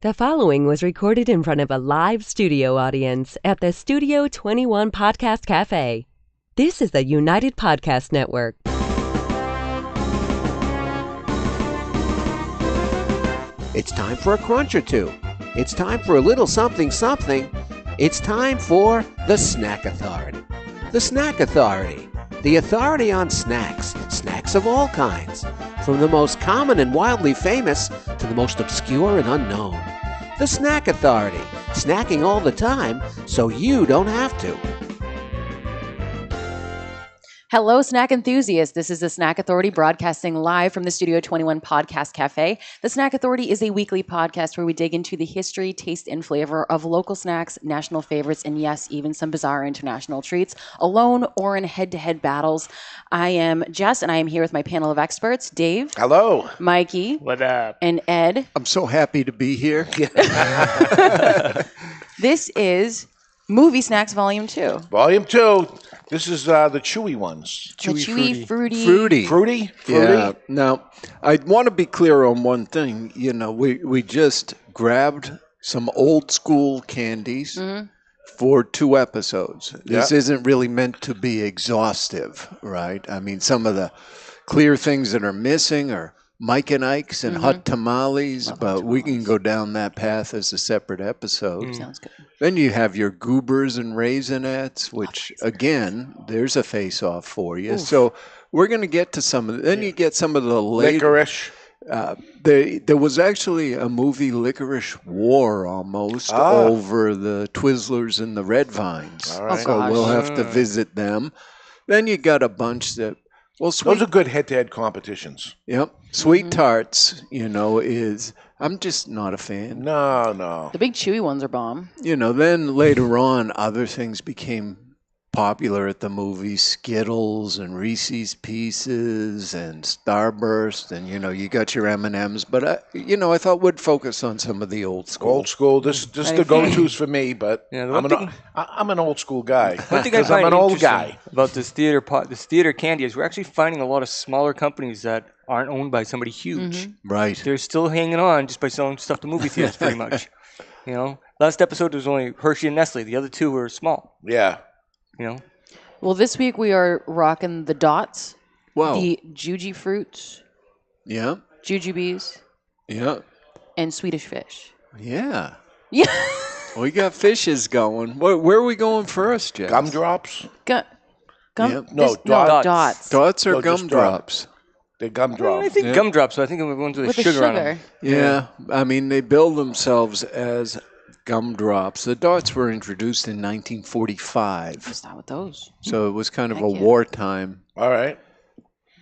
The following was recorded in front of a live studio audience at the Studio 21 Podcast Cafe. This is the United Podcast Network. It's time for a crunch or two. It's time for a little something something. It's time for the Snack Authority. The Snack Authority. The authority on snacks. Snacks of all kinds. From the most common and wildly famous to the most obscure and unknown. The Snack Authority. Snacking all the time so you don't have to. Hello, snack enthusiasts. This is the Snack Authority broadcasting live from the Studio 21 Podcast Cafe. The Snack Authority is a weekly podcast where we dig into the history, taste, and flavor of local snacks, national favorites, and yes, even some bizarre international treats, alone or in head-to-head battles. I am Jess, and I am here with my panel of experts, Dave. Hello. Mikey. What up? And Ed. I'm so happy to be here. This is Movie Snacks Volume 2. Volume 2. This is the chewy ones. Chewy, fruity. Fruity? Yeah. Now, I want to be clear on one thing. You know, we just grabbed some old school candies for 2 episodes. This isn't really meant to be exhaustive, right? I mean, some of the clear things that are missing are Mike and Ike's and hot tamales, but we can go down that path as a separate episode. Sounds good. Then you have your goobers and raisinets, which, again, there's a face-off for you. Oof. So we're going to get to some of then you get some of the later... Licorice. There was actually a movie, Licorice War, almost, over the Twizzlers and the Red Vines. All right. So we'll have to visit them. Then you got a bunch that... Well, those are good head-to-head competitions. Yep. Sweet Tarts, you know, is... I'm just not a fan. No. The big chewy ones are bomb. You know, then later on, other things became popular at the movies. Skittles and Reese's Pieces and Starburst. And, you know, you got your M&Ms. But, I thought we'd focus on some of the old school. Old school. This is the go-tos for me, but I'm an old school guy. One thing I find I'm an old guy. About this theater candy is we're actually finding a lot of smaller companies that aren't owned by somebody huge. Right. They're still hanging on just by selling stuff to movie theaters, pretty much. You know, last episode was only Hershey and Nestle. The other 2 were small. Yeah. You know. Well, this week we are rocking the Dots, the Jujyfruits, Jujubes, and Swedish Fish. Yeah. Yeah. We got fishes going. Where are we going first, Jeff? Gumdrops? Gum? No, Dots. Dots or No, just gumdrops? They're gumdrops. I think gumdrops, so I think we're going to the With sugar on them. Yeah. I mean, they bill themselves as gumdrops. The Dots were introduced in 1945. What's that with those? So it was kind of a wartime All right.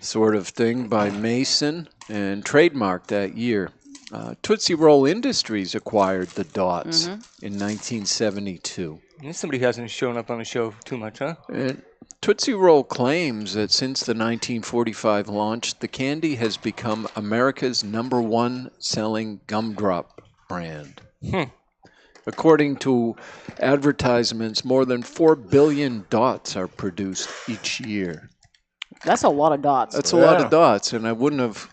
sort of thing by Mason and trademarked that year. Tootsie Roll Industries acquired the Dots in 1972. There's somebody who hasn't shown up on the show too much, huh? And Tootsie Roll claims that since the 1945 launch, the candy has become America's #1 selling gumdrop brand. According to advertisements, more than 4 billion Dots are produced each year. That's a lot of Dots. That's a lot of Dots, and I wouldn't have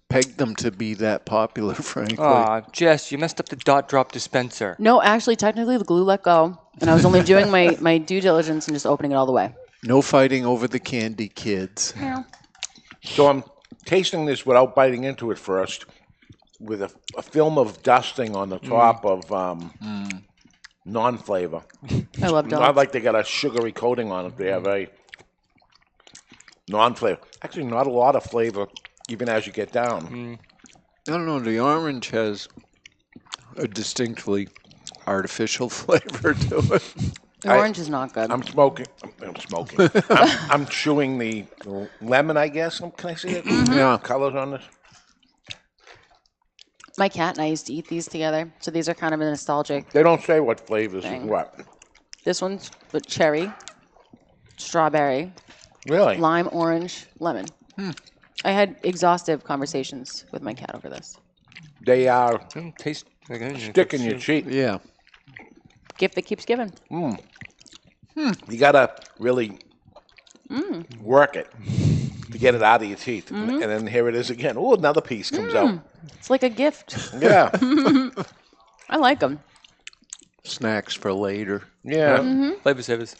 pegged them to be that popular, frankly. Aw, Jess, you messed up the dot drop dispenser. No, actually, technically, the glue let go, and I was only doing my due diligence and just opening it all the way. No fighting over the candy, kids. Yeah. So I'm tasting this without biting into it first, with a film of dusting on the top of non-flavor. I love Dots. Not like they got a sugary coating on it. They have a non-flavor. Actually, not a lot of flavor, even as you get down. I don't know, the orange has a distinctly artificial flavor to it. The orange is not good. I'm smoking. I'm chewing the lemon, I guess. Can I see it? Yeah. Colors on this? My cat and I used to eat these together, so these are kind of a nostalgic. They don't say what flavors Thing. is what. This one's with cherry, strawberry, Really? lime, orange, lemon. I had exhaustive conversations with my cat over this. They are Taste like onion. stick in your cheek. Yeah. Gift that keeps giving. You got to really work it to get it out of your teeth. And then here it is again. Oh, another piece comes out. It's like a gift. Yeah. I like them. Snacks for later. Yeah. Flavor savers.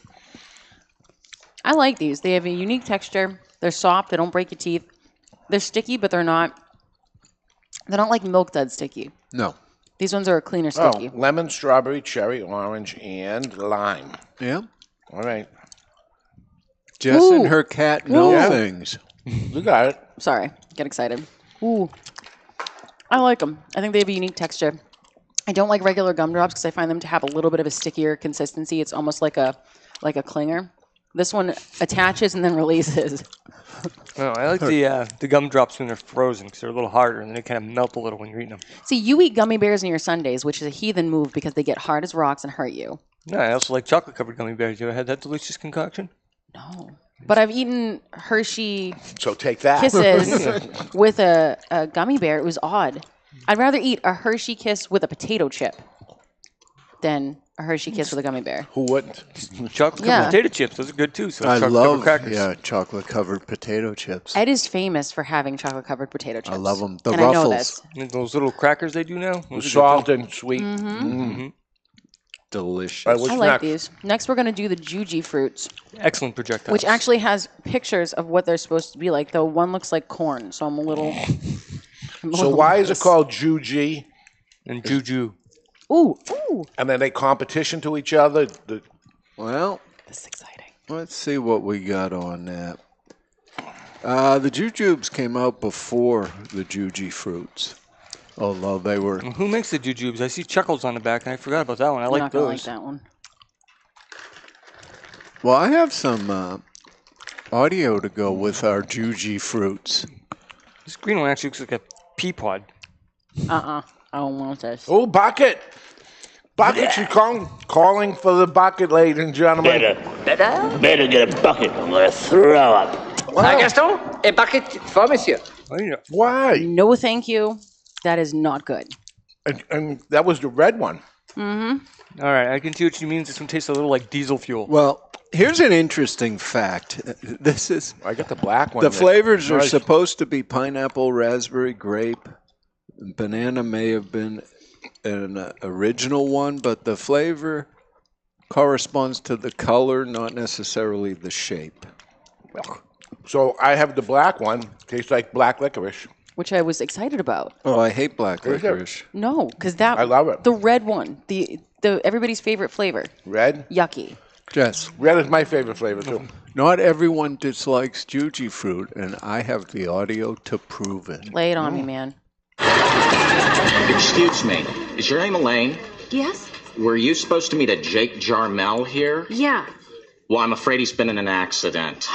I like these. They have a unique texture. They're soft. They don't break your teeth. They're sticky, but they're not like Milk Dud sticky. No. These ones are a cleaner Oh, sticky. lemon, strawberry, cherry, orange, and lime. Yeah. All right. Jess Ooh. and her cat know Ooh. things. You got it. Sorry, get excited. Ooh, I like them. I think they have a unique texture. I don't like regular gumdrops because I find them to have a little bit of a stickier consistency. It's almost like a clinger. This one attaches and then releases. No, I like the gumdrops when they're frozen because they're a little harder and they kind of melt a little when you're eating them. See, you eat gummy bears in your sundaes, which is a heathen move because they get hard as rocks and hurt you. No, I also like chocolate-covered gummy bears. You ever had that delicious concoction? No. But I've eaten Hershey So take that. Kisses with a gummy bear. It was odd. I'd rather eat a Hershey Kiss with a potato chip than a Hershey Kiss with a gummy bear. Who wouldn't? Chocolate-covered Yeah. potato chips. Those are good, too. So I chocolate-covered love crackers. chocolate-covered potato chips. Ed is famous for having chocolate-covered potato chips. I love them. The and I know Ruffles. this. And those little crackers they do now? Those are good, Salt too. and sweet. Delicious. All right, what's I like next? these. Next, we're going to do the Jujyfruits, Excellent projectiles. which actually has pictures of what they're supposed to be like. Though one looks like corn, so I'm a little. So why is it called Juji? And Juju. Ooh, And then they competition to each other? Well, this is exciting. let's see what we got on that. The Jujubes came out before the Jujyfruits. Although they were... Who makes the Jujubes? I see Chuckles on the back, and I forgot about that one. I I'm like not gonna those. like that one. Well, I have some audio to go with our Jujyfruits. This green one actually looks like a pea pod. I don't want this. Oh, bucket! Bucket, she's calling for the bucket, ladies and gentlemen. Better get a bucket. I'm going to throw up. Gaston, a bucket for monsieur. Oh, yeah. Why? No, thank you. That is not good. And that was the red one. All right, I can see what she means. This one tastes a little like diesel fuel. Well, here's an interesting fact. This is... I got the black one. The flavors are Nice. supposed to be pineapple, raspberry, grape. Banana may have been an original one, but the flavor corresponds to the color, not necessarily the shape. So I have the black one. Tastes like black licorice. Which I was excited about. Oh, I hate black Is it? licorice. No, because that I love it. The red one, the everybody's favorite flavor, Red? yucky. Jess, Red is my favorite flavor, too. not everyone dislikes Jujyfruit, and I have the audio to prove it. Lay it on me, man. Excuse me, is your name Elaine? Yes? Were you supposed to meet a Jake Jarmel here? Yeah. Well, I'm afraid he's been in an accident.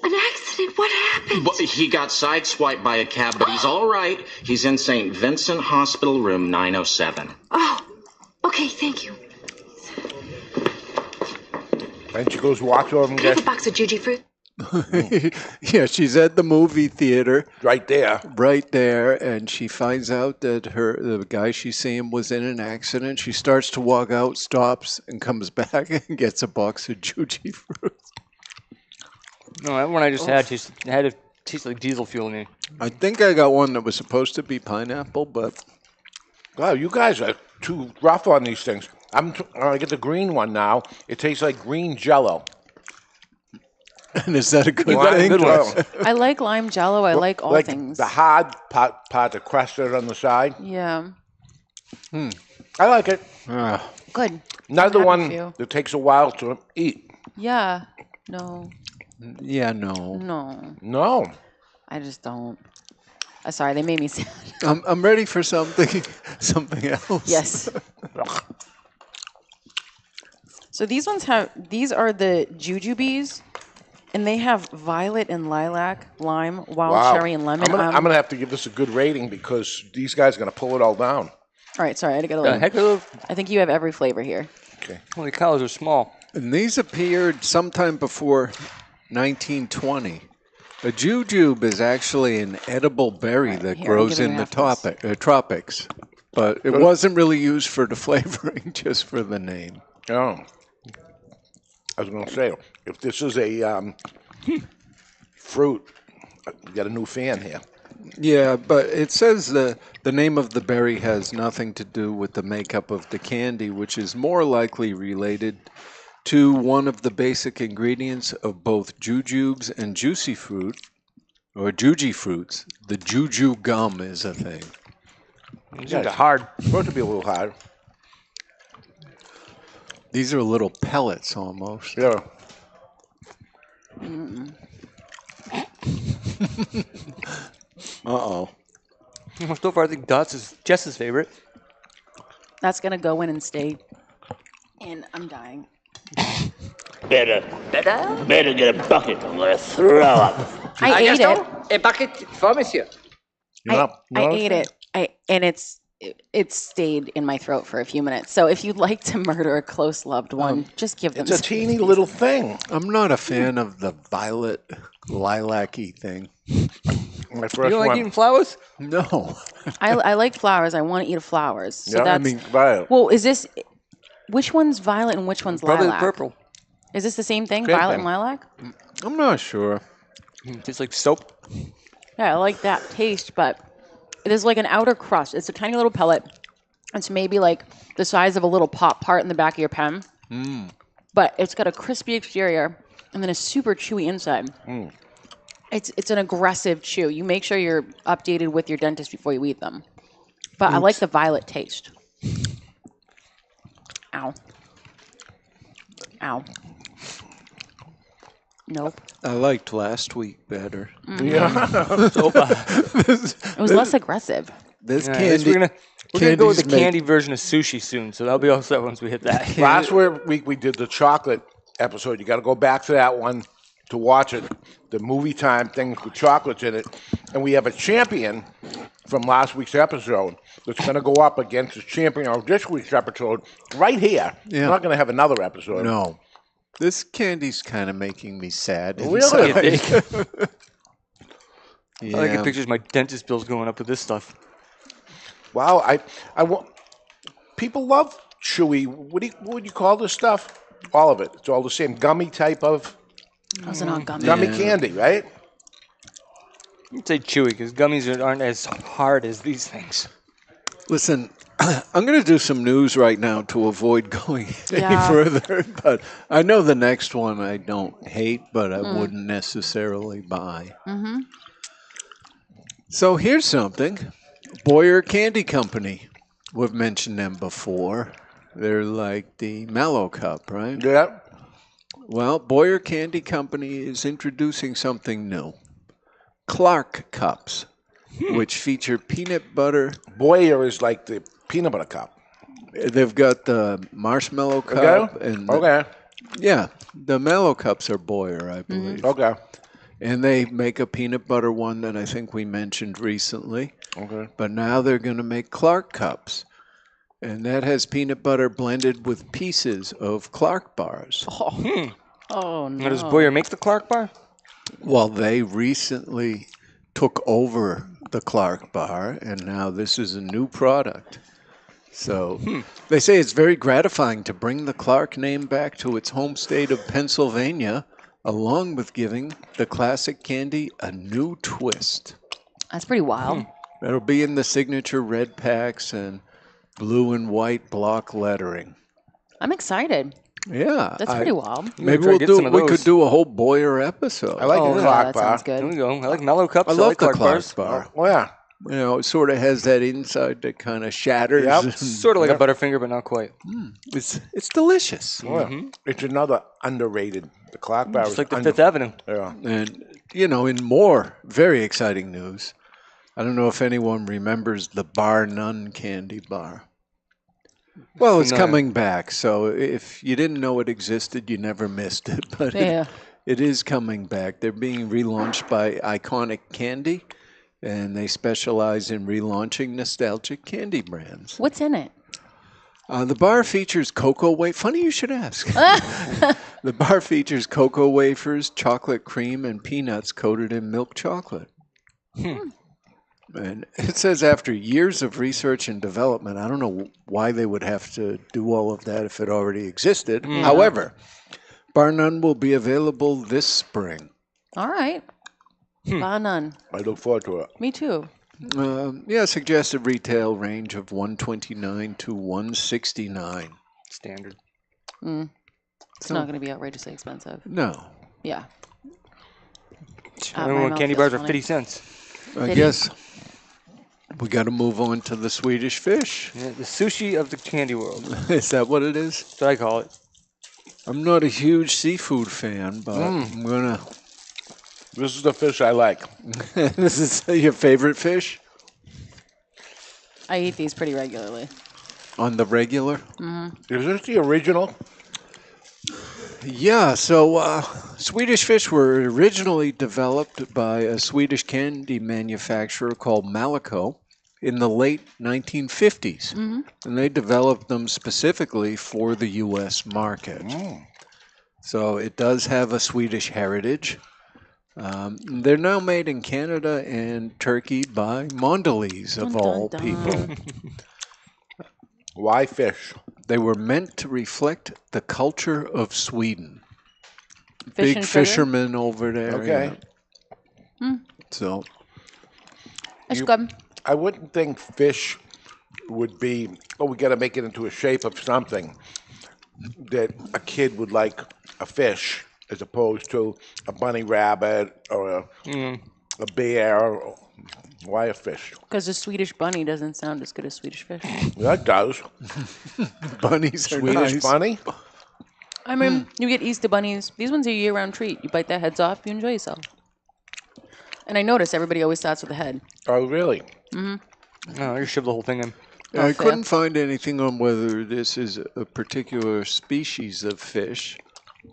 An accident? What happened? Well, he got sideswiped by a cab, but he's all right. He's in St. Vincent Hospital, room 907. Oh, okay, thank you. And she goes, walks over and Can I have gets a box of Jujyfruit? Yeah, she's at the movie theater right there. right there, and she finds out that the guy she's seeing was in an accident. She starts to walk out, stops, and comes back and gets a box of Jujyfruit. No, that one I just had had to taste like diesel fuel to me. I think I got one that was supposed to be pineapple, but Wow, you guys are too rough on these things. I get the green one now. It tastes like green Jello. and is that a good Lime thing? Jello. I like lime jello. I like all like things. the hard part, the crusted on the side. Yeah. I like it. Ah, Good. Another happy one for you. that takes a while to eat. Yeah. No. yeah, no. No. No. I just don't. Sorry, they made me sad. I'm ready for something else. Yes. So these are the Jujubes, and they have violet and lilac, lime, wild cherry, and lemon. I'm gonna have to give this a good rating because these guys are gonna pull it all down. All right, sorry, I had to get a The little. heck of I think you have every flavor here. Okay. Holy cows are small. And these appeared sometime before 1920. A jujube is actually an edible berry that here, grows I'm in the giving you tropics, but it wasn't really used for the flavoring, just for the name. Oh. I was gonna say, if this is a fruit, we got a new fan here. Yeah, but it says the name of the berry has nothing to do with the makeup of the candy, which is more likely related to one of the basic ingredients of both Jujubes and Juicy Fruit, or Jujyfruits. The Juju gum is a thing. These are hard. Supposed to be a little hard. These are little pellets almost. Yeah. Uh-oh. So far, I think Dots is Jess's favorite. That's going to go in and stay. And I'm dying. Better get a bucket. I'm going to throw up. I ate it. A bucket for monsieur. I ate it. And it stayed in my throat for a few minutes. So if you'd like to murder a close loved one, just give them. It's a teeny little thing. I'm not a fan of the violet lilac-y thing. My first You don't like one. eating flowers? No. I like flowers. I want to eat flowers. So Yeah, that's. violet. Well, is this? Which one's violet and which one's Probably lilac? purple. Is this the same thing? Same Violet thing. and lilac? I'm not sure. Tastes like soap. Yeah, I like that taste, but there's like an outer crust. It's a tiny little pellet. It's maybe like the size of a little pop part in the back of your pen. But it's got a crispy exterior and then a super chewy inside. It's an aggressive chew. You make sure you're updated with your dentist before you eat them. But I like the violet taste. Ow. Ow. Nope. I liked last week better. Yeah. It was less aggressive. This Yeah, candy. we're gonna go with the candies make- candy version of sushi soon, so that'll be all set once we hit that. Last week we did the chocolate episode. You got to go back to that one to watch it. The movie time thing with chocolates in it. And we have a champion from last week's episode that's going to go up against the champion of this week's episode right here. Yeah. We're not going to have another episode. No. This candy's kind of making me sad. Really? inside. Yeah. I like it pictures my dentist bills going up with this stuff. Wow. I want. People love chewy. What would you call this stuff? All of it. It's all the same gummy type of Those are not gummy. gummy candy, right? I'd say chewy because gummies aren't as hard as these things. Listen, I'm going to do some news right now to avoid going any Yeah. further. But I know the next one I don't hate, but I wouldn't necessarily buy. So here's something. Boyer Candy Company. We've mentioned them before. They're like the Mallow Cup, right? Yeah. Well, Boyer Candy Company is introducing something new. Clark Cups, which feature peanut butter. Boyer is like the peanut butter cup. They've got the marshmallow cup. Okay. And Okay. yeah, the Mallow Cups are Boyer, I believe. Okay. And they make a peanut butter one that I think we mentioned recently. Okay. But now they're going to make Clark Cups. And that has peanut butter blended with pieces of Clark bars. Oh, no. Now, does Boyer make the Clark bar? Well, they recently took over the Clark bar, and now this is a new product. So they say it's very gratifying to bring the Clark name back to its home state of Pennsylvania, along with giving the classic candy a new twist. That's pretty wild. It'll be in the signature red packs and blue and white block lettering. I'm excited. Yeah, That's pretty wild. Maybe try to get some of we those. could do a whole Boyer episode. I like Oh, the yeah, Clark that bar. sounds There good. we go. I like mellow cups. I love like the Clark Clark bars. bar. Oh, yeah. You know, it sort of has that inside that kind of shatters. Yep. and Sort of like a Butterfinger, but not quite. It's delicious. Oh, yeah. It's another underrated. The Clark bar Just is like the Fifth Avenue. Yeah. And, you know, in more very exciting news, I don't know if anyone remembers the Bar None candy bar. Well, it's No. coming back, so if you didn't know it existed, you never missed it. But Yeah. it is coming back. They're being relaunched by Iconic Candy, and they specialize in relaunching nostalgic candy brands. What's in it? The bar features cocoa wafers. Funny you should ask. The bar features cocoa wafers, chocolate cream, and peanuts coated in milk chocolate. And it says after years of research and development, I don't know why they would have to do all of that if it already existed. However, Bar None will be available this spring. All right. None. I look forward to it. Me too. Suggested retail range of $129 to $169. Standard. It's not going to be outrageously expensive. No. Yeah. I remember when candy bars were 50 cents. I guess we got to move on to the Swedish Fish. Yeah, the sushi of the candy world. Is that what it is? That's what I call it. I'm not a huge seafood fan, but I'm going to... This is the fish I like. This is your favorite fish? I eat these pretty regularly. On the regular? Is this the original? Yeah, so Swedish Fish were originally developed by a Swedish candy manufacturer called Malaco in the late 1950s. And they developed them specifically for the U.S. market. So it does have a Swedish heritage. They're now made in Canada and Turkey by Mondelez, of all people. Why fish? They were meant to reflect the culture of Sweden. Fish Big and sugar? fishermen over there. Okay. Yeah. So That's good. I wouldn't think fish would be, we got to make it into a shape of something that a kid would like a fish as opposed to a bunny rabbit or a bear. Why a fish? Because a Swedish bunny doesn't sound as good as Swedish fish. That does. bunnies are Swedish nice. bunny? I mean, you get Easter bunnies. These ones are a year-round treat. You bite their heads off, you enjoy yourself. And I notice everybody always starts with the head. Oh, really? No, you shove the whole thing in. I couldn't find anything on whether this is a particular species of fish.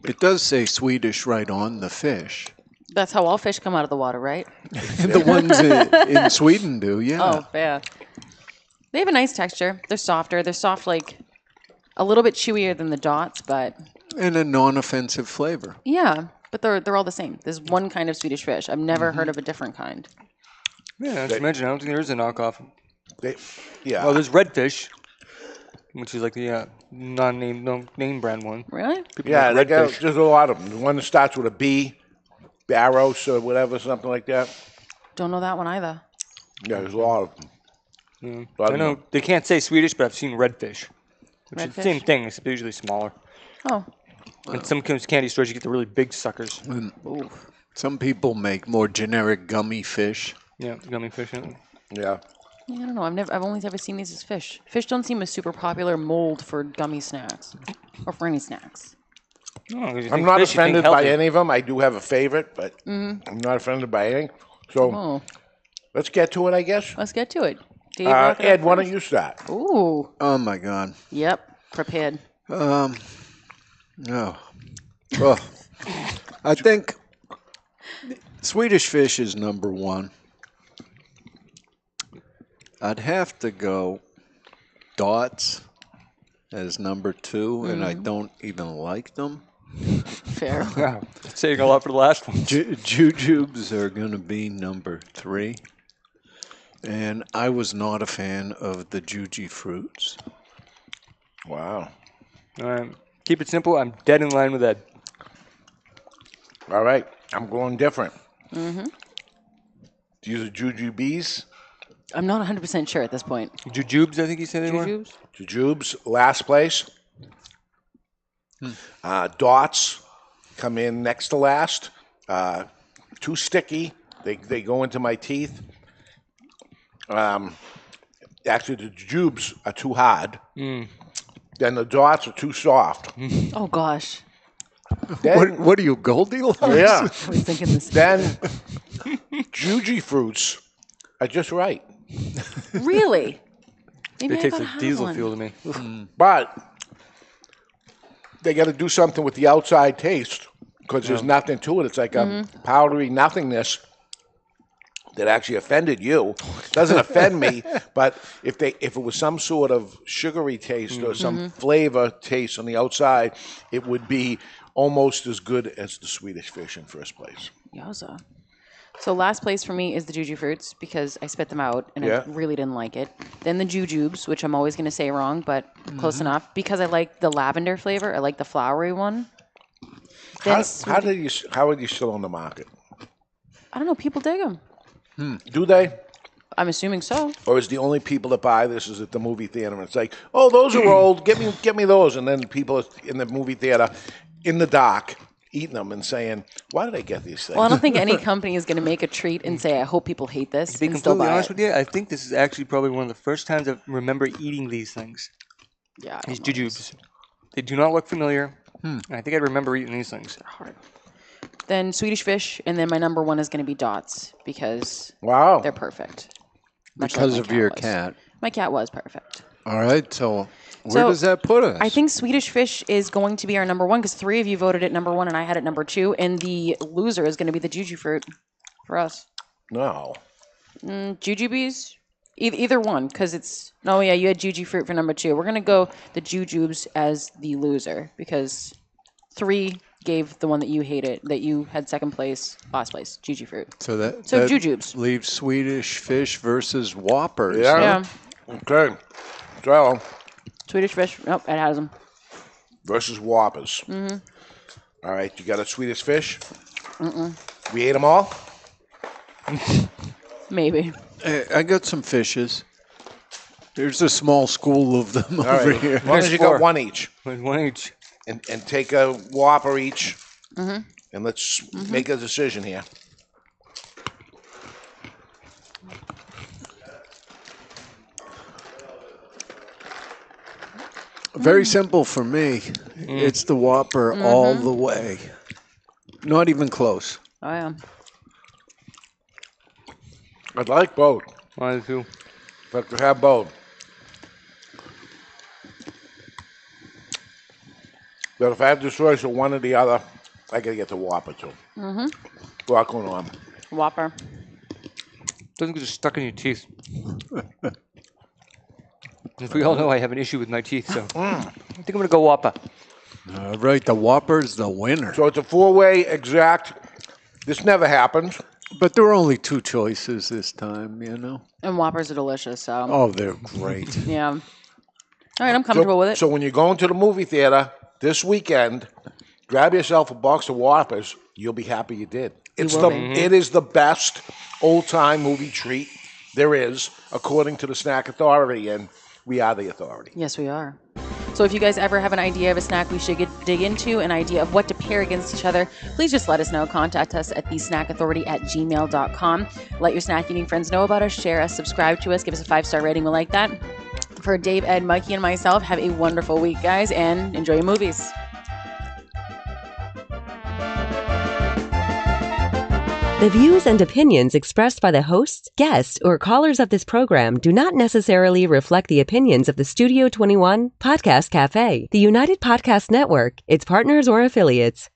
It does say Swedish right on the fish. That's how all fish come out of the water, right? The ones in Sweden do, yeah. Oh, yeah. They have a nice texture. They're softer. They're soft, like a little bit chewier than the dots, but And a non-offensive flavor. yeah. But they're all the same. There's one kind of Swedish fish. I've never heard of a different kind. Yeah, just imagine. I don't think there is a knockoff. Yeah. Well, there's redfish, which is like the no name brand one. Really? People Yeah, like redfish. there's a lot of them. The one that starts with a B, Barros or whatever, something like that. Don't know that one either. Yeah, there's a lot of them. Yeah. I know they can't say Swedish, but I've seen redfish, which is the same Redfish? thing. It's usually smaller. Oh. In some candy stores, you get the really big suckers. Some people make more generic gummy fish. Yeah, gummy fish. Yeah. Yeah. Yeah, I don't know. I've only ever seen these as fish. Fish don't seem a super popular mold for gummy snacks or for any snacks. No, 'cause you I'm think not fish, you think offended by healthy. any of them. I do have a favorite, but I'm not offended by any. So let's get to it, I guess. Let's get to it. Dave, rock it up Ed, why don't first. you start? Ooh. Oh, my God. Yep. Prepared. No. Well, I think Swedish Fish is number one. I'd have to go Dots as number two, and I don't even like them. Fair. Wow, saying a lot for the last one. Jujubes are going to be number three. And I was not a fan of the Jujyfruits. Wow. All right, keep it simple. I'm dead in line with Ed. All right. I'm going different. These are Jujubes. I'm not 100% sure at this point. Jujubes, I think you said they were. Jujubes? Jujubes, last place. Dots come in next to last. Too sticky. They go into my teeth. Actually, the Jujubes are too hard. Then the Dots are too soft. Oh, gosh. Then, What are you, Goldilocks? yeah. I was thinking this. Then Jujyfruits are just right. Really? Maybe They I taste gotta like have diesel one. fuel to me. But they got to do something with the outside taste because there's nothing to it. It's like a powdery nothingness that actually offended you. Doesn't offend me, but if it was some sort of sugary taste or some flavor taste on the outside, it would be almost as good as the Swedish Fish in first place. Yowza. So last place for me is the Jujyfruits because I spit them out and Yeah. I really didn't like it. Then the Jujubes, which I'm always going to say wrong, but close enough because I like the lavender flavor. I like the flowery one. Then How are you still on the market? I don't know. People dig them. Do they? I'm assuming so. Or is the only people that buy this is at the movie theater? And it's like, oh, those are old. Get me those. And then people in the movie theater, in the dark, eating them and saying, why did I get these things? Well, I don't think any company is going to make a treat and say, I hope people hate this. To be and still completely buy honest it. with you, I think this is actually probably one of the first times I remember eating these things. Yeah. These Jujubes. They do not look familiar. I think I remember eating these things. Hard. Then Swedish Fish, and then my number one is going to be Dots because wow, they're perfect. Much Because like of my your was. cat. My cat was perfect. All right, so where does that put us? I think Swedish Fish is going to be our number one because 3 of you voted at number 1 and I had it number 2, and the loser is going to be the Jujyfruit for us. No. Jujubes? Either one, because it's... No, yeah, you had Jujyfruit for number 2. We're going to go the Jujubes as the loser because 3 gave the one that you hated, that you had second place, last place, Jujyfruit. So that Jujubes. leaves Swedish Fish versus Whoppers. Yeah. Okay. So, Swedish Fish. Nope, it has them. versus Whoppers. Mm-hmm. All right, you got a Swedish Fish? We ate them all? Maybe. I got some fishes. There's a small school of them All over right. here. As long as you got one each. One each. And take a Whopper each. And let's make a decision here. Very simple for me. It's the Whopper all the way. Not even close. Oh, yeah. I'd like both. One, two. But to have both. But if I have the choice of one or the other, I gotta get the Whopper too. What's going on? Whopper. Doesn't get stuck in your teeth. As we all know, I have an issue with my teeth, so I think I'm going to go Whopper. All right, the Whopper's the winner. So it's a 4-way exact. This never happened. But there were only 2 choices this time, you know. And Whoppers are delicious, so... Oh, they're great. Yeah. All right, I'm comfortable with it. So when you're going to the movie theater this weekend, grab yourself a box of Whoppers. You'll be happy you did. It is the best old-time movie treat there is, according to the Snack Authority, and we are the authority. Yes, we are. So if you guys ever have an idea of a snack we should dig into, an idea of what to pair against each other, please just let us know. Contact us at thesnackauthority@gmail.com. Let your snack eating friends know about us, share us, subscribe to us, give us a 5-star rating. We like that. For Dave, Ed, Mikey, and myself, have a wonderful week, guys, and enjoy your movies. The views and opinions expressed by the hosts, guests, or callers of this program do not necessarily reflect the opinions of the Studio 21 Podcast Cafe, the United Podcast Network, its partners, or affiliates.